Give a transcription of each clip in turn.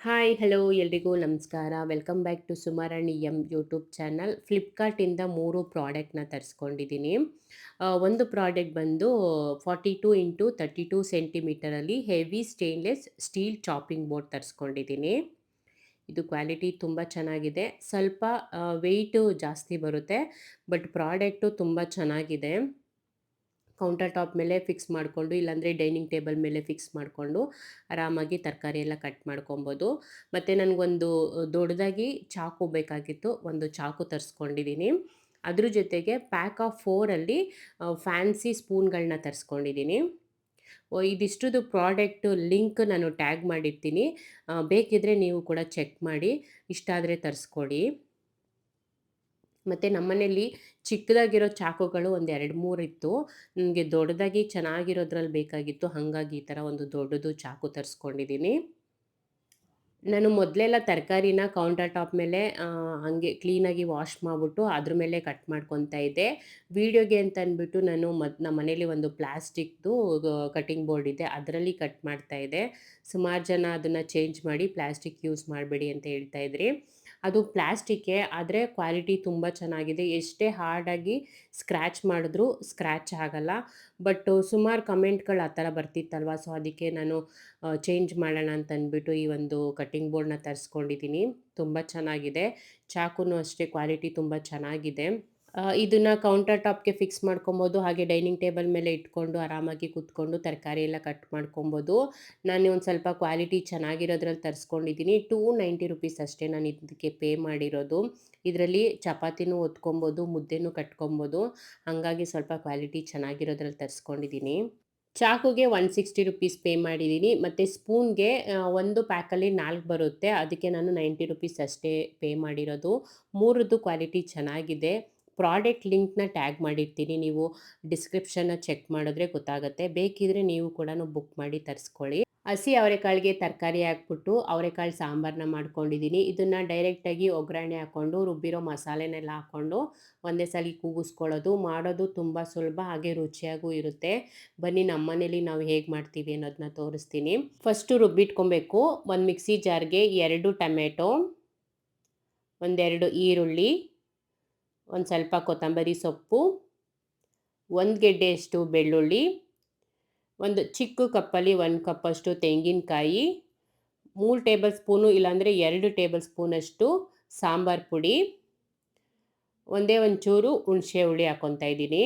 Hi hello ಎಲ್ರಿಗೂ ನಮಸ್ಕಾರ. Welcome back to Sumarani YouTube channel. ಫ್ಲಿಪ್ಕಾರ್ಟಿಂದ 3 ಪ್ರಾಡಕ್ಟ್‌ನ ತರಿಸ್ಕೊಂಡಿದ್ದೀನಿ. ಒಂದು ಪ್ರಾಡಕ್ಟ್ ಬಂದು 42 ಇಂಟು 32 ಸೆಂಟಿಮೀಟರಲ್ಲಿ heavy stainless steel chopping board ತರಿಸ್ಕೊಂಡಿದ್ದೀನಿ. ಇದು ಕ್ವಾಲಿಟಿ ತುಂಬ ಚೆನ್ನಾಗಿದೆ. ಸ್ವಲ್ಪ ವೆಯ್ಟು ಜಾಸ್ತಿ ಬರುತ್ತೆ. ಬಟ್ ಪ್ರಾಡಕ್ಟು ತುಂಬ ಚೆನ್ನಾಗಿದೆ. ಕೌಂಟರ್ ಟಾಪ್ ಮೇಲೆ ಫಿಕ್ಸ್ ಮಾಡಿಕೊಂಡು ಇಲ್ಲಾಂದರೆ ಡೈನಿಂಗ್ ಟೇಬಲ್ ಮೇಲೆ ಫಿಕ್ಸ್ ಮಾಡಿಕೊಂಡು ಆರಾಮಾಗಿ ತರಕಾರಿ ಎಲ್ಲ ಕಟ್ ಮಾಡ್ಕೊಬೋದು. ಮತ್ತು ನನಗೊಂದು ದೊಡ್ಡದಾಗಿ ಚಾಕು ಬೇಕಾಗಿತ್ತು. ಒಂದು ಚಾಕು ತರಿಸ್ಕೊಂಡಿದ್ದೀನಿ. ಅದ್ರ ಜೊತೆಗೆ ಪ್ಯಾಕ್ ಆಫ್ 4ಅಲ್ಲಿ ಫ್ಯಾನ್ಸಿ ಸ್ಪೂನ್ಗಳನ್ನ ತರಿಸ್ಕೊಂಡಿದ್ದೀನಿ. ಇದಿಷ್ಟುದು ಪ್ರಾಡಕ್ಟು ಲಿಂಕ್ ನಾನು ಟ್ಯಾಗ್ ಮಾಡಿರ್ತೀನಿ. ಬೇಕಿದ್ದರೆ ನೀವು ಕೂಡ ಚೆಕ್ ಮಾಡಿ. ಇಷ್ಟ ಆದರೆ ತರಿಸ್ಕೊಳ್ಳಿ. ಮತ್ತು ನಮ್ಮನೇಲಿ ಚಿಕ್ಕದಾಗಿರೋ ಚಾಕುಗಳು ಒಂದು 2, 3 ಇತ್ತು. ನನಗೆ ದೊಡ್ಡದಾಗಿ ಚೆನ್ನಾಗಿರೋದ್ರಲ್ಲಿ ಬೇಕಾಗಿತ್ತು. ಹಾಗಾಗಿ ಈ ಥರ ಒಂದು ದೊಡ್ಡದು ಚಾಕು ತರಿಸ್ಕೊಂಡಿದ್ದೀನಿ. ನಾನು ಮೊದಲೆಲ್ಲ ತರಕಾರಿನ ಕೌಂಟರ್ ಟಾಪ್ ಮೇಲೆ ಹಾಗೆ ಕ್ಲೀನಾಗಿ ವಾಶ್ ಮಾಡಿಬಿಟ್ಟು ಅದ್ರ ಮೇಲೆ ಕಟ್ ಮಾಡ್ಕೊತಾ ಇದ್ದೆ. ವೀಡಿಯೋಗೆ ಅಂತ ಅಂದ್ಬಿಟ್ಟು ನಾನು ನಮ್ಮ ಮನೇಲಿ ಒಂದು ಪ್ಲಾಸ್ಟಿಕ್ದು ಕಟಿಂಗ್ ಬೋರ್ಡ್ ಇದೆ, ಅದರಲ್ಲಿ ಕಟ್ ಮಾಡ್ತಾ ಇದ್ದೆ. ಸುಮಾರು ಜನ ಅದನ್ನು ಚೇಂಜ್ ಮಾಡಿ ಪ್ಲಾಸ್ಟಿಕ್ ಯೂಸ್ ಮಾಡಬೇಡಿ ಅಂತ ಹೇಳ್ತಾ ಇದ್ರಿ. ಅದು ಪ್ಲಾಸ್ಟಿಕ್ಕೇ, ಆದರೆ ಕ್ವಾಲಿಟಿ ತುಂಬ ಚೆನ್ನಾಗಿದೆ. ಎಷ್ಟೇ ಹಾರ್ಡಾಗಿ ಸ್ಕ್ರ್ಯಾಚ್ ಮಾಡಿದ್ರೂ ಸ್ಕ್ರ್ಯಾಚ್ ಆಗಲ್ಲ. ಬಟ್ ಸುಮಾರು ಕಮೆಂಟ್ಗಳು ಆ ಥರ ಬರ್ತಿತ್ತಲ್ವ, ಸೊ ಅದಕ್ಕೆ ನಾನು ಚೇಂಜ್ ಮಾಡೋಣ ಅಂತ ಅಂದ್ಬಿಟ್ಟು ಈ ಒಂದು ಕಟ್ಟಿಂಗ್ ಬೋರ್ಡ್ನ ತರಿಸ್ಕೊಂಡಿದ್ದೀನಿ. ತುಂಬ ಚೆನ್ನಾಗಿದೆ. ಚಾಕುನೂ ಅಷ್ಟೇ ಕ್ವಾಲಿಟಿ ತುಂಬ ಚೆನ್ನಾಗಿದೆ. ಇದನ್ನು ಕೌಂಟರ್ ಟಾಪ್ಗೆ ಫಿಕ್ಸ್ ಮಾಡ್ಕೊಬೋದು. ಹಾಗೆ ಡೈನಿಂಗ್ ಟೇಬಲ್ ಮೇಲೆ ಇಟ್ಕೊಂಡು ಆರಾಮಾಗಿ ಕೂತ್ಕೊಂಡು ತರಕಾರಿ ಎಲ್ಲ ಕಟ್ ಮಾಡ್ಕೊಬೋದು. ನಾನು ಒಂದು ಸ್ವಲ್ಪ ಕ್ವಾಲಿಟಿ ಚೆನ್ನಾಗಿರೋದ್ರಲ್ಲಿ ತರಿಸ್ಕೊಂಡಿದ್ದೀನಿ. ₹290 ಅಷ್ಟೇ ನಾನು ಇದಕ್ಕೆ ಪೇ ಮಾಡಿರೋದು. ಇದರಲ್ಲಿ ಚಪಾತಿನೂ ಒತ್ಕೊಬೋದು, ಮುದ್ದೆನೂ ಕಟ್ಕೊಬೋದು. ಹಾಗಾಗಿ ಸ್ವಲ್ಪ ಕ್ವಾಲಿಟಿ ಚೆನ್ನಾಗಿರೋದ್ರಲ್ಲಿ ತರಿಸ್ಕೊಂಡಿದ್ದೀನಿ. ಚಾಕುಗೆ ₹160 ಪೇ ಮಾಡಿದ್ದೀನಿ. ಮತ್ತು ಸ್ಪೂನ್ಗೆ ಒಂದು ಪ್ಯಾಕಲ್ಲಿ 4 ಬರುತ್ತೆ. ಅದಕ್ಕೆ ನಾನು ₹90 ಅಷ್ಟೇ ಪೇ ಮಾಡಿರೋದು. ಮೂರದ್ದು ಕ್ವಾಲಿಟಿ ಚೆನ್ನಾಗಿದೆ. ಪ್ರಾಡಕ್ಟ್ ಲಿಂಕ್‌ನ ಟ್ಯಾಗ್ ಮಾಡಿರ್ತೀನಿ. ನೀವು ಡಿಸ್ಕ್ರಿಪ್ಷನ್ನ ಚೆಕ್ ಮಾಡಿದ್ರೆ ಗೊತ್ತಾಗುತ್ತೆ. ಬೇಕಿದ್ರೆ ನೀವು ಕೂಡ ಬುಕ್ ಮಾಡಿ ತರಿಸ್ಕೊಳ್ಳಿ. ಹಸಿ ಅವರೆಕಾಳಿಗೆ ತರಕಾರಿ ಹಾಕ್ಬಿಟ್ಟು ಅವರೆಕಾಳು ಸಾಂಬಾರನ್ನ ಮಾಡ್ಕೊಂಡಿದ್ದೀನಿ. ಇದನ್ನು ಡೈರೆಕ್ಟಾಗಿ ಒಗ್ಗರಣೆ ಹಾಕ್ಕೊಂಡು ರುಬ್ಬಿರೋ ಮಸಾಲೆನೆಲ್ಲ ಹಾಕ್ಕೊಂಡು ಒಂದೇ ಸಲ ಕೂಗಿಸ್ಕೊಳ್ಳೋದು. ಮಾಡೋದು ತುಂಬ ಸುಲಭ, ಹಾಗೆ ರುಚಿಯಾಗೂ ಇರುತ್ತೆ. ಬನ್ನಿ ನಮ್ಮ ಮನೇಲಿ ನಾವು ಹೇಗೆ ಮಾಡ್ತೀವಿ ಅನ್ನೋದನ್ನ ತೋರಿಸ್ತೀನಿ. ಫಸ್ಟು ರುಬ್ಬಿಟ್ಕೊಬೇಕು. ಒಂದು ಮಿಕ್ಸಿ ಜಾರ್ಗೆ 2 ಟೊಮೆಟೊ, ಒಂದೆರಡು ಈರುಳ್ಳಿ, ಒಂದು ಸ್ವಲ್ಪ ಕೊತ್ತಂಬರಿ ಸೊಪ್ಪು, 1 ಗೆಡ್ಡೆಯಷ್ಟು ಬೆಳ್ಳುಳ್ಳಿ, ಒಂದು ಚಿಕ್ಕ ಕಪ್ಪಲ್ಲಿ 1 ಕಪ್ಪಷ್ಟು ತೆಂಗಿನಕಾಯಿ, 3 ಟೇಬಲ್ ಸ್ಪೂನು ಇಲ್ಲಾಂದರೆ 2 ಟೇಬಲ್ ಸ್ಪೂನಷ್ಟು ಸಾಂಬಾರು ಪುಡಿ, ಒಂದೇ ಒಂಚೂರು ಹುಣಸೆ ಹುಳಿ ಹಾಕ್ಕೊತಾ ಇದ್ದೀನಿ.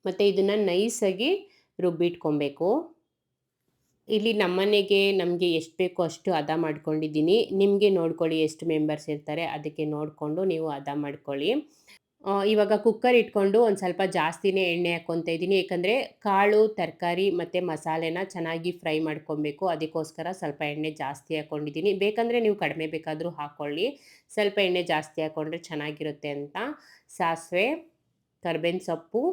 ಮತ್ತು ಇದನ್ನು ನೈಸಾಗಿ ರುಬ್ಬಿಟ್ಕೊಬೇಕು. ಇಲ್ಲಿ ನಮ್ಮನೆಗೆ ನಮಗೆ ಎಷ್ಟು ಬೇಕೋ ಅಷ್ಟು ಹದ ಮಾಡ್ಕೊಂಡಿದ್ದೀನಿ. ನಿಮಗೆ ನೋಡ್ಕೊಳ್ಳಿ ಎಷ್ಟು ಮೆಂಬರ್ಸ್ ಇರ್ತಾರೆ, ಅದಕ್ಕೆ ನೋಡಿಕೊಂಡು ನೀವು ಹದ ಮಾಡ್ಕೊಳ್ಳಿ. ಇವಾಗ ಕುಕ್ಕರ್ ಇಟ್ಕೊಂಡು ಒಂದು ಸ್ವಲ್ಪ ಜಾಸ್ತಿನೇ ಎಣ್ಣೆ ಹಾಕ್ಕೊತಾ ಇದ್ದೀನಿ. ಏಕೆಂದರೆ ಕಾಳು, ತರಕಾರಿ ಮತ್ತು ಮಸಾಲೆನ ಚೆನ್ನಾಗಿ ಫ್ರೈ ಮಾಡ್ಕೊಬೇಕು. ಅದಕ್ಕೋಸ್ಕರ ಸ್ವಲ್ಪ ಎಣ್ಣೆ ಜಾಸ್ತಿ ಹಾಕ್ಕೊಂಡಿದ್ದೀನಿ. ಬೇಕಂದರೆ ನೀವು ಕಡಿಮೆ ಬೇಕಾದರೂ ಹಾಕ್ಕೊಳ್ಳಿ. ಸ್ವಲ್ಪ ಎಣ್ಣೆ ಜಾಸ್ತಿ ಹಾಕ್ಕೊಂಡ್ರೆ ಚೆನ್ನಾಗಿರುತ್ತೆ ಅಂತ. ಸಾಸಿವೆ, ಕರ್ಬೇವಿನ ಸೊಪ್ಪು,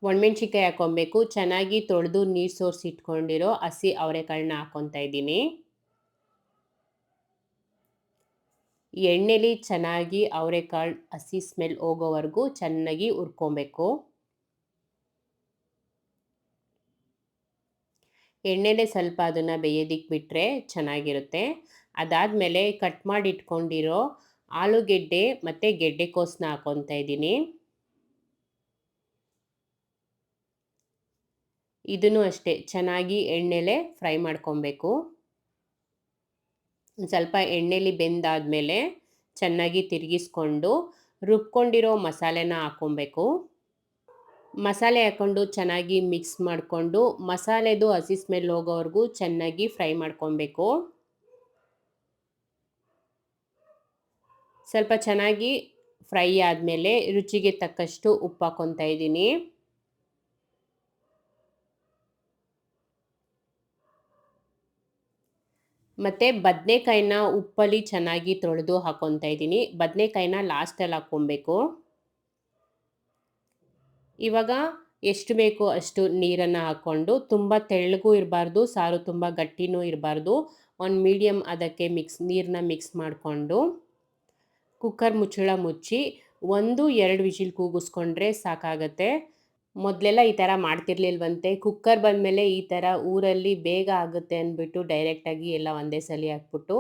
ಒಣಮೆಣ್ಸಿನ್ಕಾಯಿ ಹಾಕ್ಕೊಬೇಕು. ಚೆನ್ನಾಗಿ ತೊಳೆದು ನೀರು ಸೋರಿಸಿ ಇಟ್ಕೊಂಡಿರೋ ಹಸಿ ಅವರೆಕಾಳನ್ನ ಹಾಕ್ಕೊತಾ ಇದ್ದೀನಿ. ಎಣ್ಣೆಲಿ ಚೆನ್ನಾಗಿ ಅವರೆಕಾಳು ಹಸಿ ಸ್ಮೆಲ್ ಹೋಗೋವರೆಗೂ ಚೆನ್ನಾಗಿ ಹುರ್ಕೊಬೇಕು. ಎಣ್ಣೆಲೆ ಸ್ವಲ್ಪ ಅದನ್ನು ಬೇಯೋದಕ್ಕೆ ಬಿಟ್ಟರೆ ಚೆನ್ನಾಗಿರುತ್ತೆ. ಅದಾದಮೇಲೆ ಕಟ್ ಮಾಡಿ ಇಟ್ಕೊಂಡಿರೋ ಆಲೂಗೆಡ್ಡೆ ಮತ್ತು ಗೆಡ್ಡೆಕೋಸನ್ನ ಹಾಕ್ಕೊತಾ ಇದ್ದೀನಿ. ಇದನ್ನು ಅಷ್ಟೇ ಚೆನ್ನಾಗಿ ಎಣ್ಣೆಲೆ ಫ್ರೈ ಮಾಡ್ಕೊಬೇಕು. ಒಂದು ಸ್ವಲ್ಪ ಎಣ್ಣೆಲಿ ಬೆಂದಾದಮೇಲೆ ಚೆನ್ನಾಗಿ ತಿರುಗಿಸ್ಕೊಂಡು ರುಬ್ಕೊಂಡಿರೋ ಮಸಾಲೆನ ಹಾಕ್ಕೊಬೇಕು. ಮಸಾಲೆ ಹಾಕ್ಕೊಂಡು ಚೆನ್ನಾಗಿ ಮಿಕ್ಸ್ ಮಾಡಿಕೊಂಡು ಮಸಾಲೆದು ಹಸಿ ಸ್ಮೆಲ್ ಹೋಗೋವರೆಗೂ ಚೆನ್ನಾಗಿ ಫ್ರೈ ಮಾಡ್ಕೊಬೇಕು. ಸ್ವಲ್ಪ ಚೆನ್ನಾಗಿ ಫ್ರೈ ಆದಮೇಲೆ ರುಚಿಗೆ ತಕ್ಕಷ್ಟು ಉಪ್ಪು ಹಾಕ್ಕೊತಾ ಇದ್ದೀನಿ. ಮತ್ತು ಬದನೆಕಾಯಿನ ಉಪ್ಪಲ್ಲಿ ಚೆನ್ನಾಗಿ ತೊಳೆದು ಹಾಕ್ಕೊತಾ ಇದ್ದೀನಿ. ಬದನೆಕಾಯಿನ ಲಾಸ್ಟಲ್ಲಿ ಹಾಕ್ಕೊಬೇಕು. ಇವಾಗ ಎಷ್ಟು ಬೇಕೋ ಅಷ್ಟು ನೀರನ್ನು ಹಾಕ್ಕೊಂಡು, ತುಂಬ ತೆಳ್ಳಗೂ ಇರಬಾರ್ದು, ಸಾರು ತುಂಬ ಗಟ್ಟಿನೂ ಇರಬಾರ್ದು, ಒಂದು ಮೀಡಿಯಮ್ ಅದಕ್ಕೆ ನೀರನ್ನ ಮಿಕ್ಸ್ ಮಾಡಿಕೊಂಡು ಕುಕ್ಕರ್ ಮುಚ್ಚಳ ಮುಚ್ಚಿ 1-2 ವಿಷಿಲ್ ಕೂಗಿಸ್ಕೊಂಡ್ರೆ ಸಾಕಾಗತ್ತೆ. ಮೊದಲೆಲ್ಲ ಈ ಥರ ಮಾಡ್ತಿರ್ಲಿಲ್ವಂತೆ. ಕುಕ್ಕರ್ ಬಂದಮೇಲೆ ಈ ಥರ ಊರಲ್ಲಿ ಬೇಗ ಆಗುತ್ತೆ ಅಂದ್ಬಿಟ್ಟು ಡೈರೆಕ್ಟಾಗಿ ಎಲ್ಲ ಒಂದೇ ಸಲ ಹಾಕ್ಬಿಟ್ಟು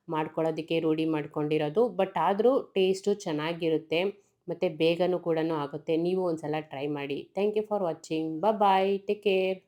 ಮಾಡ್ಕೊಳ್ಳೋದಕ್ಕೆ ರೂಢಿ ಮಾಡ್ಕೊಂಡಿರೋದು. ಬಟ್ ಆದರೂ ಟೇಸ್ಟು ಚೆನ್ನಾಗಿರುತ್ತೆ ಮತ್ತು ಬೇಗನೂ ಕೂಡ ಆಗುತ್ತೆ. ನೀವು ಒಂದ್ಸಲ ಟ್ರೈ ಮಾಡಿ. Thank you for watching. Bye. Take care.